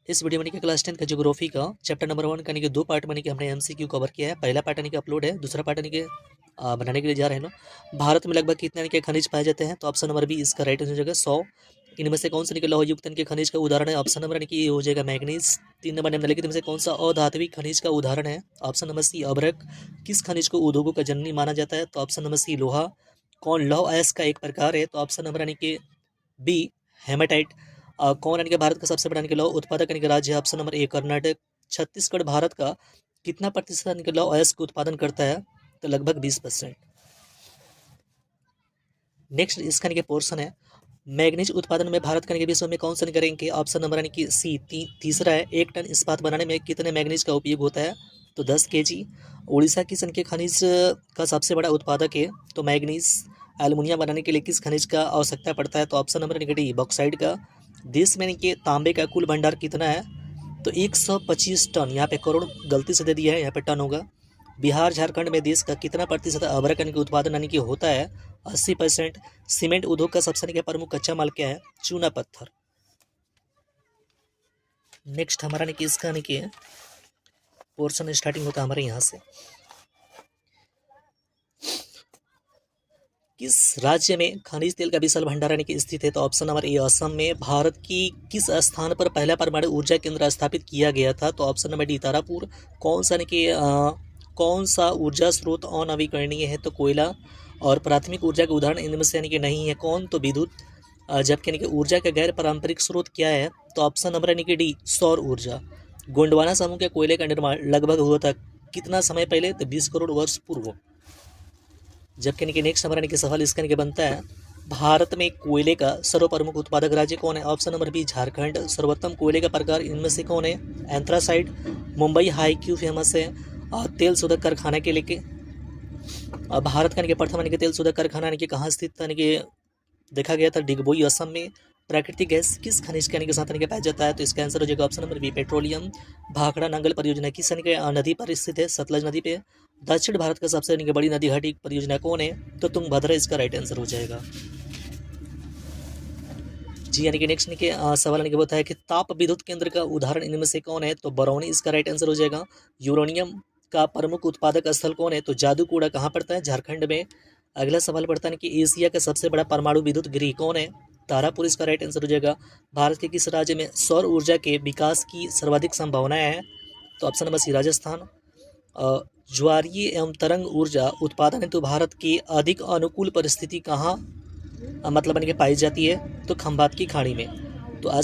इस वीडियो में यानी कि क्लास 10 का ज्योग्राफी का चैप्टर नंबर 1 का यानी कि 2 पार्ट में यानी कि हमने एमसीक्यू कवर किया है। पहला पार्ट यानी कि अपलोड है, दूसरा पार्ट यानी कि बनाने के लिए जा रहे हैं लोग। भारत में लगभग कितने यानी कि खनिज पाए जाते हैं? तो ऑप्शन नंबर बी इसका राइट आंसर हो जाएगा 100। इनमें से कौन सा निकला लौह युक्त के खनिज का उदाहरण है? ऑप्शन नंबर यानी कि ये हो जाएगा मैग्नीज। 3 नंबर निम्नलिखित में से कौन सा अधात्विक खनिज का उदाहरण है? ऑप्शन नंबर सी अभ्रक। किस खनिज को उद्योगों का जननी माना जाता है? तो ऑप्शन नंबर सी लोहा। कौन लौह अयस्क का एक प्रकार है? तो ऑप्शन नंबर यानी कि बी हेमाटाइट। कौन यानी कि भारत का सबसे बड़ा यानी कि लौह उत्पादक यानी कि राज्य है? Option number A Karnataka. Chhattisgarh Bharat का कितना प्रतिशत यानी कि लौह अयस्क उत्पादन करता है? तो लगभग 20%। नेक्स्ट इसका यानी कि पोर्शन है मैग्नीज उत्पादन में भारत का यानी कि विश्व में कौन सा रैंक है? ऑप्शन नंबर यानी कि सी तीसरा है। 1 टन इस्पात बनाने में कितने मैग्नीज का उपयोग होता है? तो 10 kg। उड़ीसा किस यानी कि खनिज का सबसे बड़ा उत्पादक है? तो मैग्नीज। एल्युमिनियम बनाने के लिए किस खनिज का आवश्यकता पड़ता है? तो ऑप्शन नंबर यानी कि डी बॉक्साइड का। देश में यानी कि तांबे का कुल भंडार कितना है? तो 125 टन। यहाँ पे करोड़ गलती से दे दिया है, यहाँ पे टन होगा। बिहार झारखंड में देश का कितना प्रतिशत अभ्रक यानी कि उत्पादन यानी कि होता है? 80%। सीमेंट उद्योग का सबसे यानी कि प्रमुख कच्चा माल क्या है? चूना पत्थर। नेक्स्ट हमारा यानी कि इसका यानी कि पोर्शन स्टार्टिंग होता है हमारे यहाँ से। किस राज्य में खनिज तेल का विशाल भंडार यानी कि स्थित है? तो ऑप्शन नंबर ए असम में। भारत की किस स्थान पर पहला परमाणु ऊर्जा केंद्र स्थापित किया गया था? तो ऑप्शन नंबर डी तारापुर। कौन सा यानी कि कौन सा ऊर्जा स्रोत अनवीकरणीय है? तो कोयला। और प्राथमिक ऊर्जा के उदाहरण इनमें से यानी कि नहीं है कौन? तो विद्युत। जबकि यानी कि ऊर्जा का गैर पारंपरिक स्रोत क्या है? तो ऑप्शन नंबर यानी कि डी सौर ऊर्जा। गोंडवाना समूह के कोयले का निर्माण लगभग हुआ था कितना समय पहले? तो 20 करोड़ वर्ष पूर्व। जबकि यानी कि नेक्स्ट हमारा यानी कि सवाल इसका यानी कि बनता है भारत में कोयले का सर्वप्रमुख उत्पादक राज्य कौन है? Option number B Jharkhand. सर्वोत्तम कोयले का प्रकार इनमें से कौन है? एंथ्रासाइट। मुंबई हाई क्यों फेमस है? और तेल शोधक कारखाना के लेके भारत का यानी कि प्रथम यानी कि तेल शोधक कारखाना यानी कि कहाँ स्थित था? यानी कि देखा गया था डिगबोई असम में। प्राकृतिक गैस किस खनिज के यानी के साथ यानी कि पाया जाता है? तो इसका आंसर हो जाएगा option number B petroleum. Bhakra Nangal परियोजना किस यानी कि नदी पर स्थित है? सतलज नदी पे। दक्षिण भारत का सबसे यानी कि बड़ी नदी घाटी परियोजना कौन है? तो तुंगभद्रा इसका राइट आंसर हो जाएगा जी। यानी कि नेक्स्ट यानी कि सवाल यानी कि होता है कि ताप विद्युत केंद्र का उदाहरण इनमें से कौन है? तो बरौनी इसका राइट आंसर हो जाएगा। यूरेनियम का प्रमुख उत्पादक स्थल कौन है? तो जादूकोड़ा कहाँ पड़ता है? झारखंड में। अगला सवाल पड़ता है कि एशिया का सबसे बड़ा परमाणु विद्युत गृह कौन है? तारापुर इसका राइट आंसर हो जाएगा। भारत के किस राज्य में सौर ऊर्जा के विकास की सर्वाधिक संभावनाएं हैं? तो ऑप्शन नंबर सी राजस्थान। ज्वारीय एवं तरंग ऊर्जा उत्पादन हेतु भारत की अधिक अनुकूल परिस्थिति कहाँ मतलब यानी कि पाई जाती है? तो खंबात की खाड़ी में।